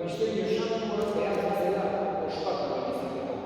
misterio santua behar bezala ospatu ahal izateko.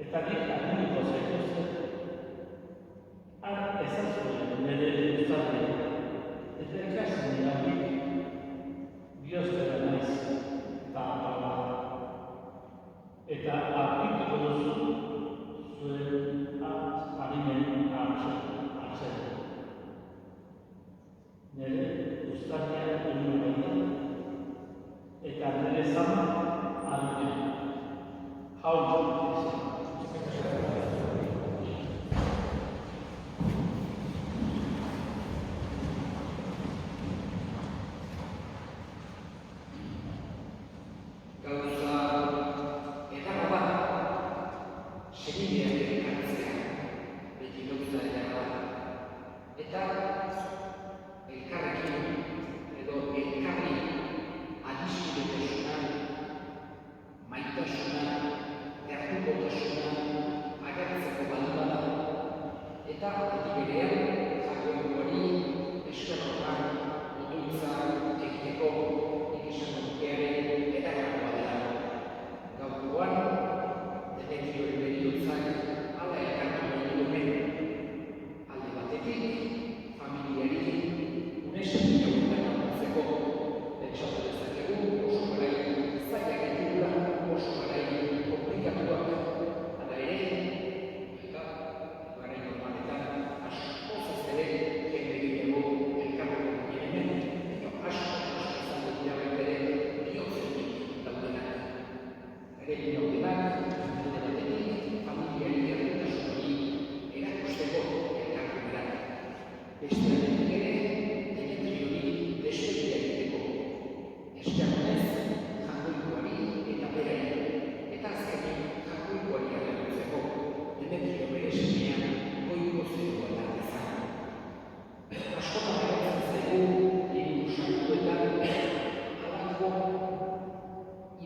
Eta nik aginduko zaituzte, ezazuen nire luzatea, eta ikasen nire Dios te la bendice.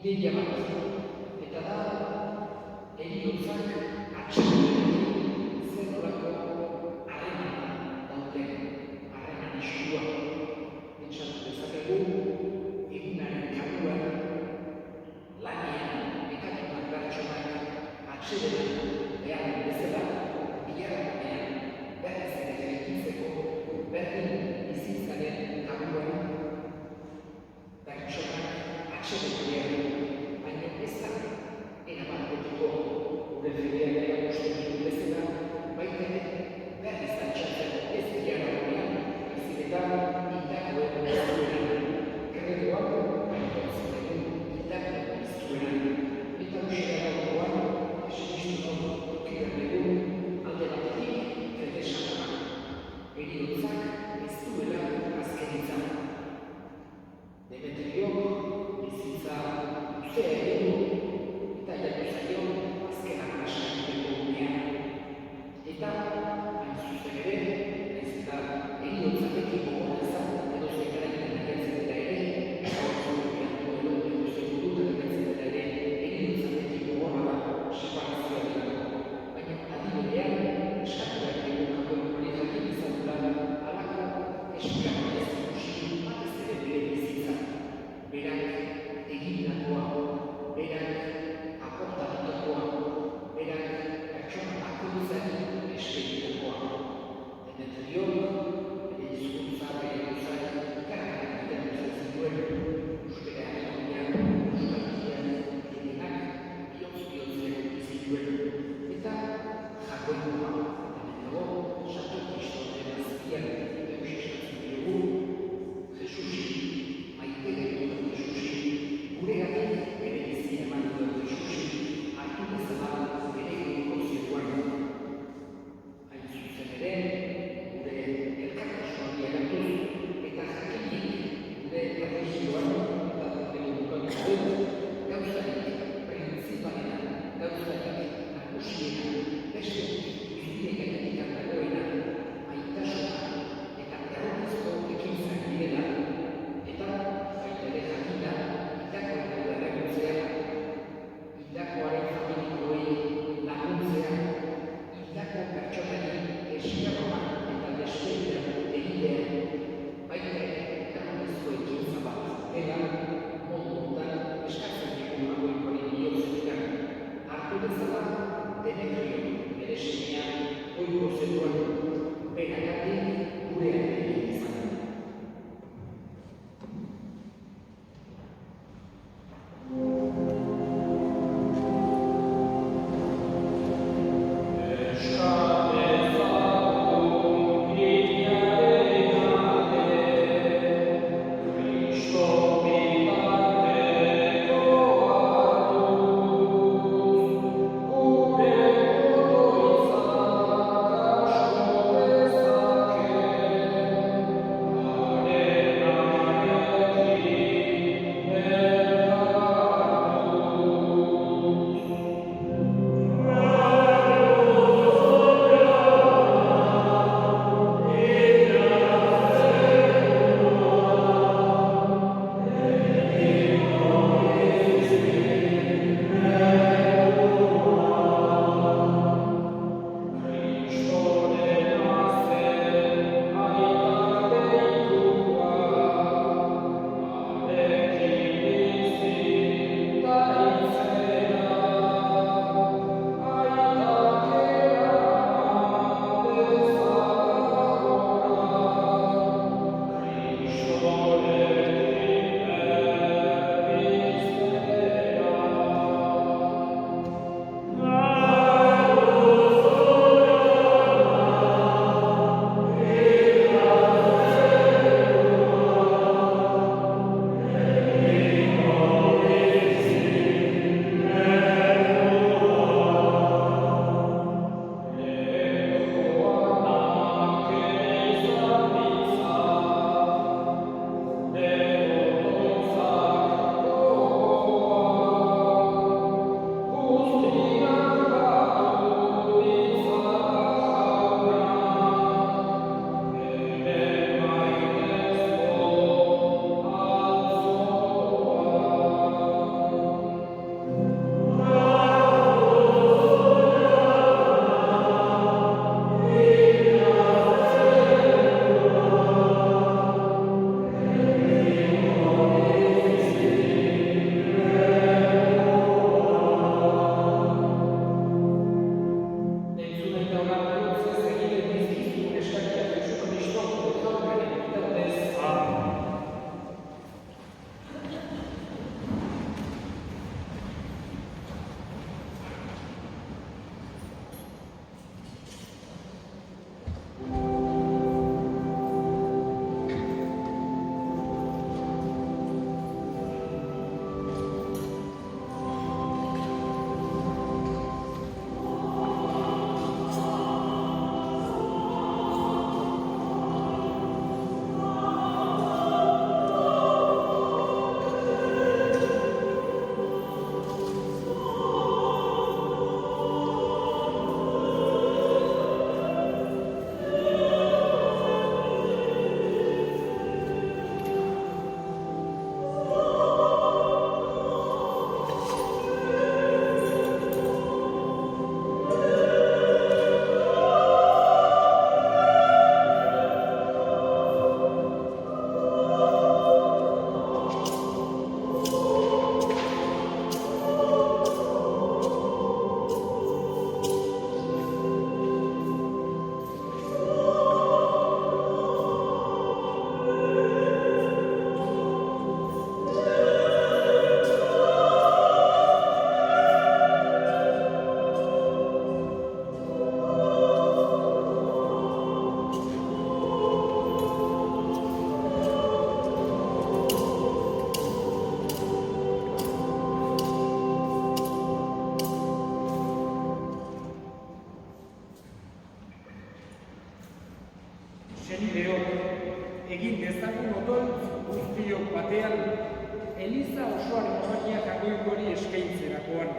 ideia bat, eta da, heriotzak atxemenetik zer nolako harremana dauden, harreman estua. Pentsatu dezakegu, egunaren kabuan, lanean nekatunak pertsonak atxemenean behar bezala, biharrenean berriz ere eraikitzeko, berdin bizitzaren kabuan, pertsonak atxemenean behar du, baina ez da, erabat betiko gure fideak erakusten duen bezala, baita ere berriz altxatzen ez biharrenean, baizik eta indagoen biztueran, kredoak aitortzen dugu indagoen biztueran, eta uxera gaurkoan, esenistuko tokidan dugu alde batetik fedesana, heriotzak ez duela azken izan. Demetriok bizitza batean, Eliza osoaren osakia jagoikori eskaintzerakoan.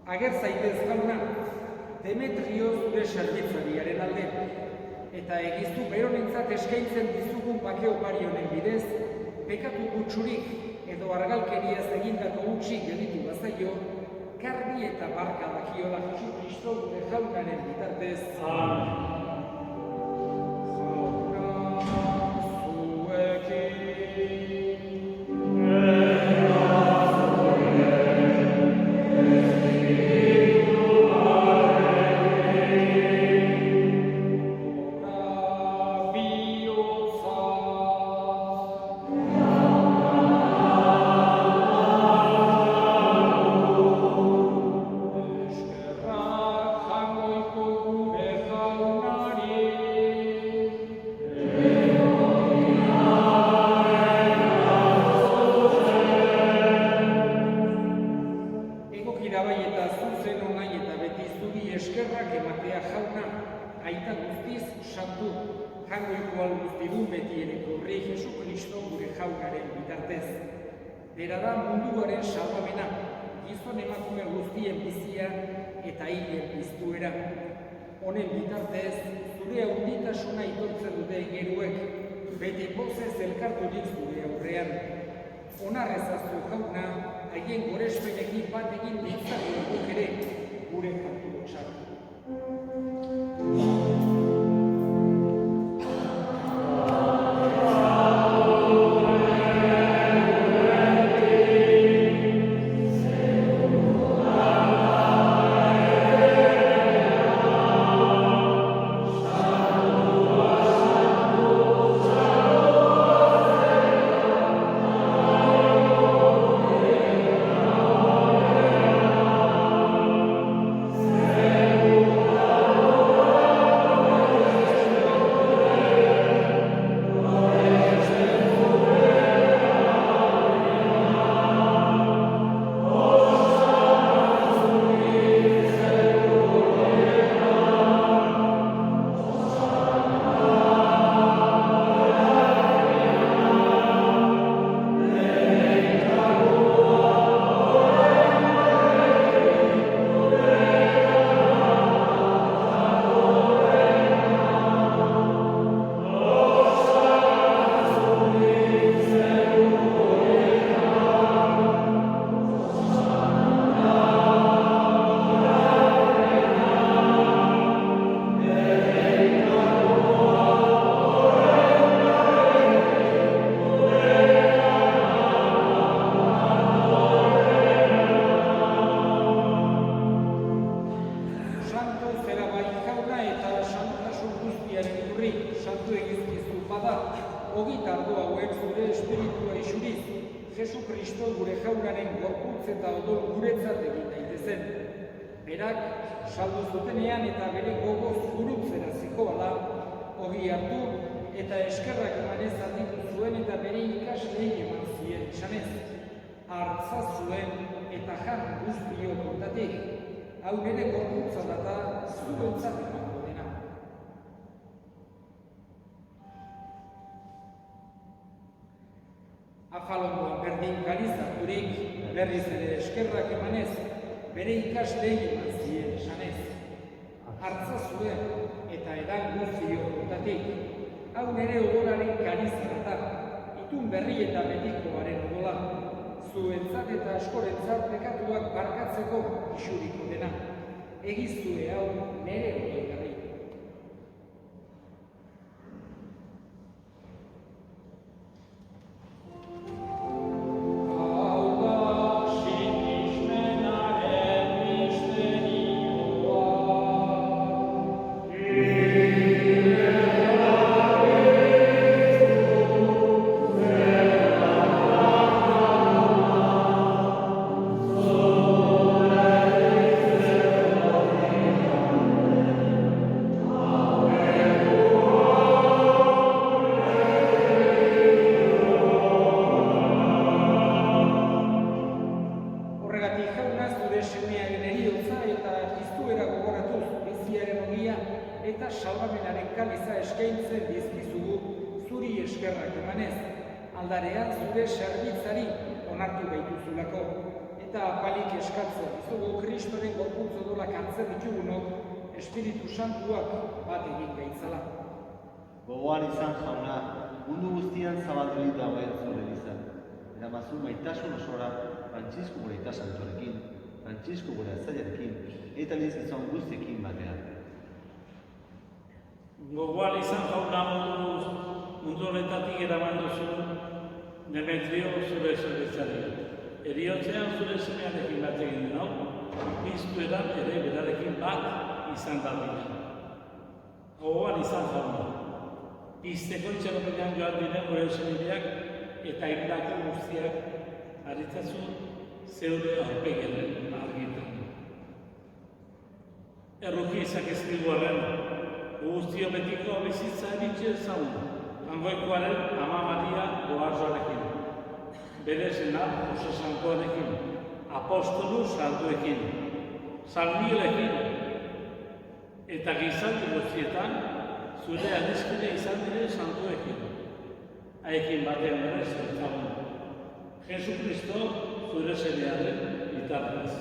Ager zaitez jauna, Demetrio zure sarbitzariaren alde, eta egizu beronentzat eskaintzen dizugun bake opari honen bidez, pekatu gutxurik edo argalkeriaz egindako utzi gelditu bazaio, garbi eta barka dakiola Jesu Kristo gure jaunaren bitartez. Jauna zuekin. Bera da munduaren salbamena, gizon emakume guztien bizia eta hilen piztuera. Honen bitartez, zure handitasuna aitortzen dute geruek, beti pozez elkarturik zure aurrean. Onar ezazu jauna, haien gorespenekin bat egin ditzako guk ere, gure kantu txar. Jesu Kristo gure jaunaren gorputz eta odol guretzat egin daitezen. Berak, saldu zutenean eta bere gogoz gurutzera zikoala, ogi hartu eta eskerrak emanez aditu zuen eta bere ikaslei eman zien esanez. Hartza zuen eta jan guztio kontatik, hau nire gorputza data zuentzat emango dena. Afalondoan berdin kalizaturik, berriz ere eskerrak emanez, bere ikaslei eman zien esanez. Hartza zuen eta edan guztio kontatik, hau nire odolaren kalizarata, itun berri eta betikoaren odola, zuentzat eta askorentzat pekatuak barkatzeko isuriko dena. Egizue hau nire odolgarri. eta salbamenaren kaliza eskaintzen dizkizugu zuri eskerrak emanez, aldarean zure serbitzari onartu gaituzulako, eta apalik eskatzen dizugu Kristoren gorputz odolak hartzen ditugunok, Espiritu Santuak bat egin gaitzala. Gogoan izan jauna, mundu guztian zabaldurik dagoen zure izan. Eramazu maitasun osora, Frantzisko gure eta santuarekin, Frantzisko gure atzaiarekin, eta lizizon guztiekin batean. Gogoan izan jauna mundu honetatik eraman duzu Demetrio zure zerbitzari. Eriotzean zure semearekin bat egin den hau, piztu edan ere berarekin bat izan dadila. Gogoan izan jauna. Pizteko itxaropenean joan diren gure senideak eta hildako guztiak aritzazu zeure aurpegelen argitan. Erruki izak ezkigu arren, guztio betiko bizitza eritxe ezagun, Angoikoaren Ama Maria Goarzoarekin, bere senar Jose Santuarekin, apostolu santuekin, San Miguelekin, eta gizaldi guztietan zure adiskide izan dire santuekin, haekin batean berez ezzagun. Jesu Kristo zure semearen bitartez.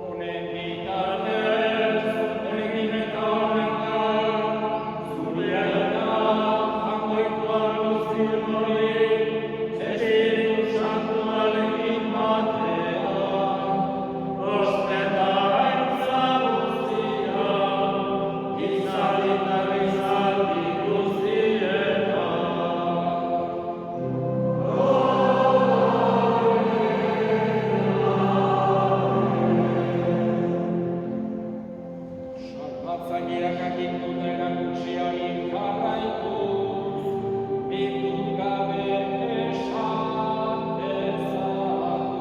Honen bitartez, honekin eta honetan, zure aita, Angoikoan guztien hori, Espiritu Santuarekin batean, ostetaitza guztia, gizaldi eta gizaldi guztietan. Salbatzaileak aginduta erakutziari jarraituz, bitut gabe esan dezatu.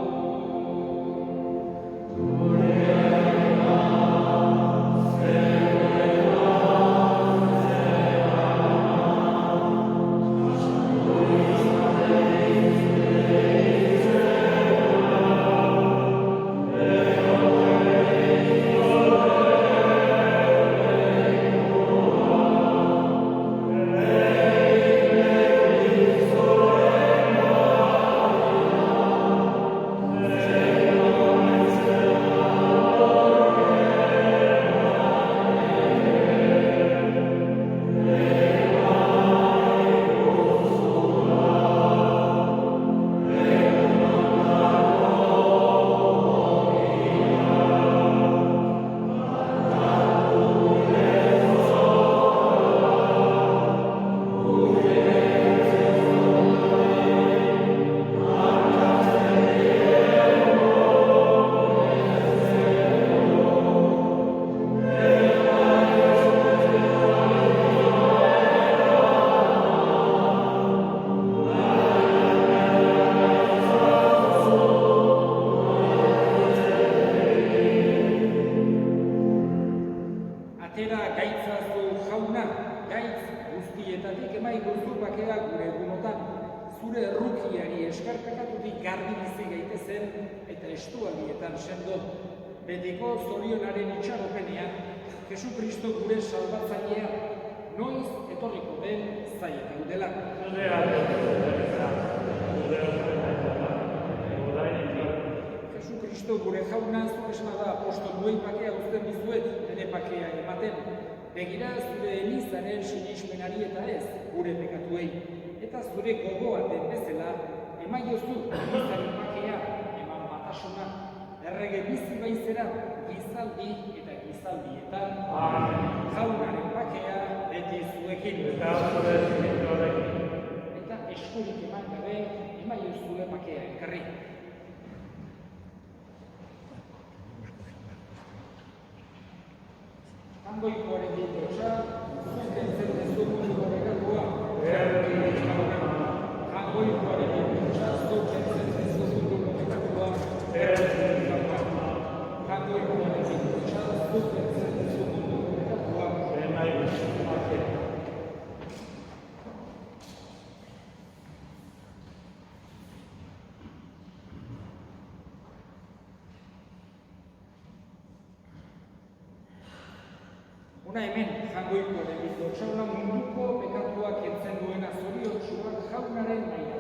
Atera gaitzazu jauna, gaitz guztietatik emaiguzu bakea gure egunotan, zure errukiari eskarpekatutik garbi bizi gaitezen eta estualdietan sendo, betiko zorionaren itxaropenean, Jesu Kristo gure salbatzailea, noiz etorriko den zaila gaudela. Jesu Kristo gure jauna zuresna da apostoluei pakea uzten dizuet, ere pakea ematen. Begira zure elizaren sinismenari eta ez gure pekatuei. Eta zure gogoa den bezala, emaiozu elizaren pakea, eman batasuna, errege bizi baizera, gizaldi eta gizaldietan. Jaunaren pakea beti zuekin. Eta eskurik eman gabe, emaiozue pakea elkarri. Angoikoaren ditotxa, zuten zen dezu mundu horrekatua. Angoikoaren ditotxa, zuten zen dezu mundu horrekatua. Angoikoaren ditotxa, zuten zen dezu mundu horrekatua. Hona hemen jangoikoaren lotsaula munduko pekatuak kentzen duena zoriotsuak jaunaren maila.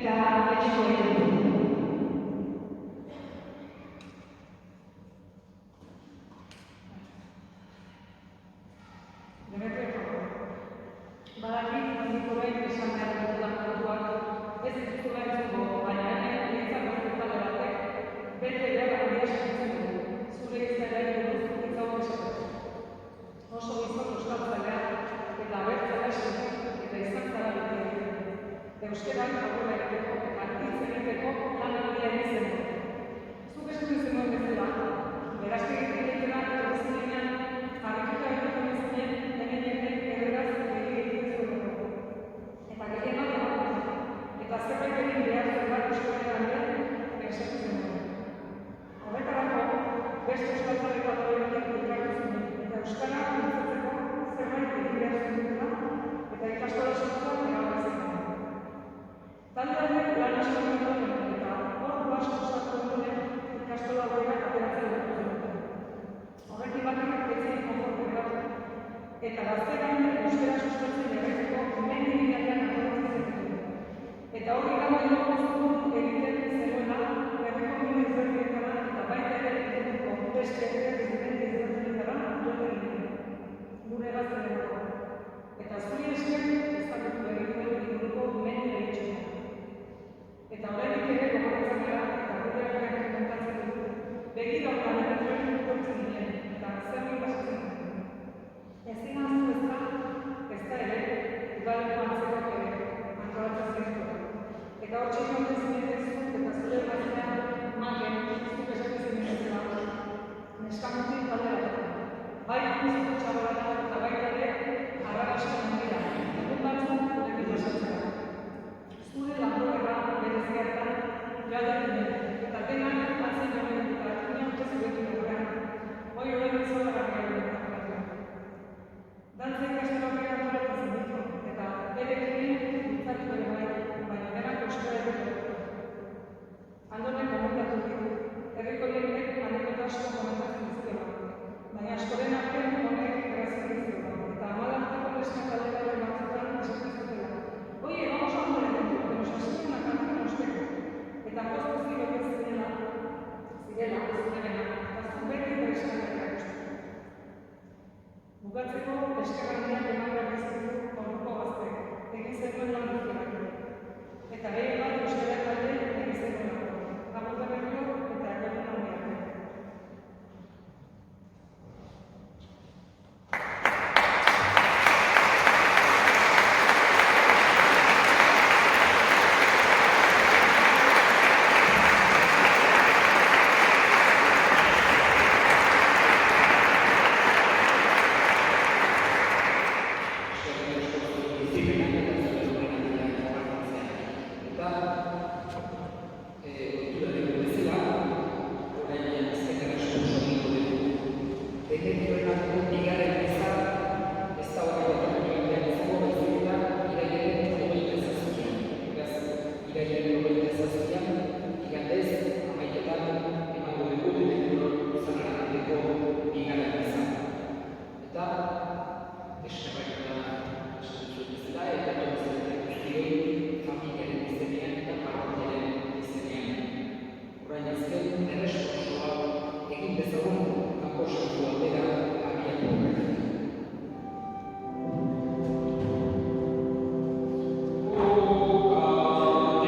eta etxeko egin. Badakit, handiko behin esan behar dutudan kontuak, ez dituzula entzungo, baina hemen nintzen bezala batek, bete behar handia esatzen dugu, zure izanari buruz hitz hau esateko. Oso gizon euskaltzailea eta abertzala esatzen eta izan zara beti. Euskeran aurrera egiteko eta hitz egiteko lan handia egin zen. Zuk esaten zenuen bezala, berazte egiten eta ezinean, harrituta egiten izinen, hemen erderaz eta gehiago eta zerbait egin behar zerbait euskararen aldean esatu zenuen. Horretarako, beste euskaltzareko adoretik elkartu zen eta euskara mintzatzeko zerbait egin behar zenutela eta ikastola sortzea erabatzen zen. Talde horrek lan asko egiten eta hor asko sartu duen ikastola horrela ateratzen duten. Horrekin batek etzien konforme geratu eta gaztetan euskara sustatzen jarraitzeko mendi bidean antolatzen zenuten. Eta hori dago guztun egiten zenuela, herriko bide ezberdinetara eta baita ere egiteko beste herri ezberdinetara duen egiten. Gure gazterenako. Eta zuri esker ezagutu egiten inguruko mendi egitxuna. Eta horretik ere gogoratzen gara eta gure herriak kontatzen dugu. Begira horretan erretzen dutzen ginen eta zerbait pasatzen dugu. Ezin ahaztu ez da ere, udaleko antzekoak ere, antolatzen zentu. Eta hor txikoten zinetezu eta zure emaztean magen, zuk esatzen zinetezu neskamutin talde bat. Bai guztu txabolata eta baita ere, harragasko handira, egun batzuk gurekin pasatzea. Zure lanborera bereziartan joaten dut, eta denak atzen joan eta inortu zurekin horrean. Hoi horren izan garria Dantza ikastorak antolatzen ditu, eta bere ekinen bultzatu ere bai, baina denak euskara egiteko. Andonek komentatu ditu, herriko jendeek anekotasko komentatzen dizkiola, baina askoren artean honek errazen dizkiola, eta amalarteko eskatalekaren batzutan esaten zutela. Oie, vamos a poner dentro, que nos enseñe una canción a usted. Eta poztu zirela, eta zu beti bereskatak erakusten. Bukatzeko, eskerrandiak eman behar izan orduko gazteek, egin zenuen lan guztiak. Eta gehi bat euskara talde egin zenuen lago. Agurta berriro eta egon handiak. Oh, God,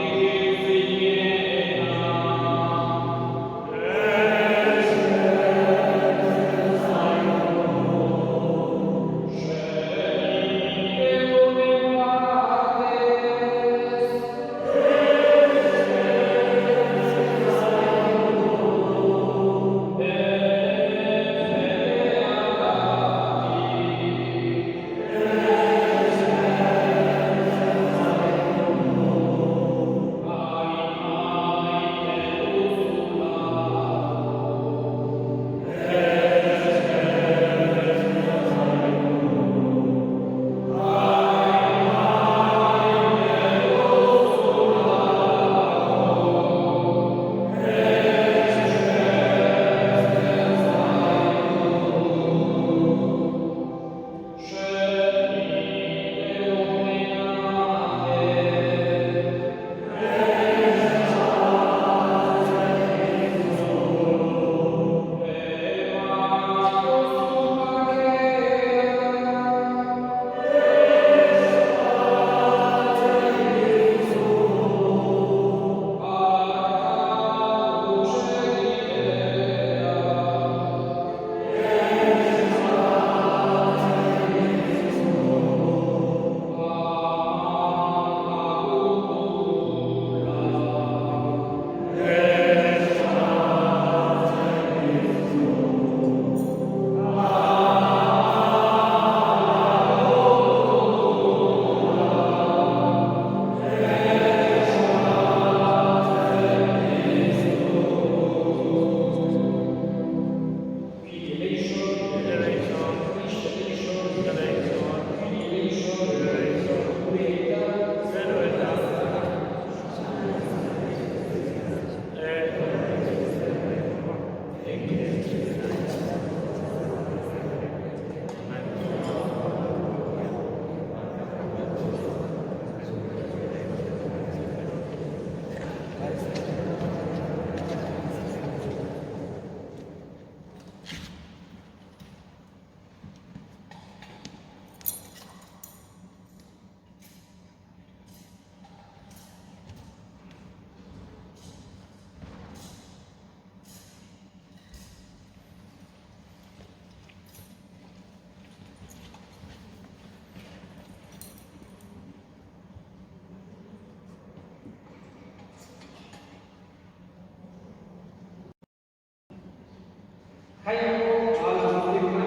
Jaioko ahal guztiena,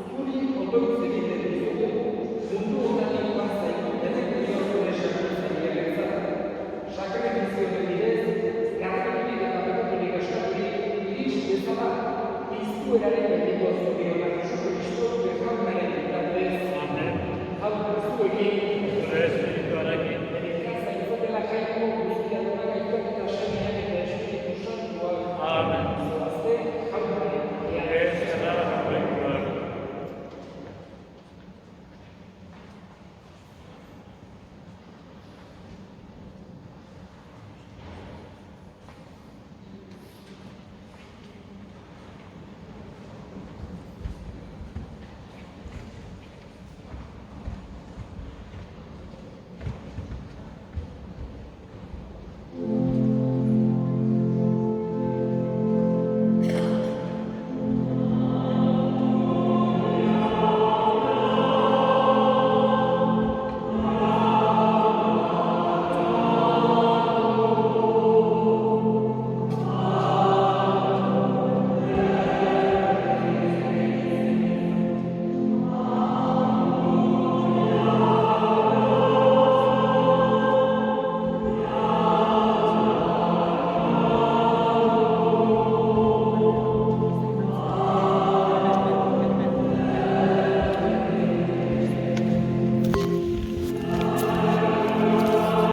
zuri otoitz egiten dizugu, mundu honetatik joan zaigu denek dio zure sakrifizioarentzat. Sakrifizioen bidez, garraikirik eta bekoturik eskaturik, iris bezala, piztueraren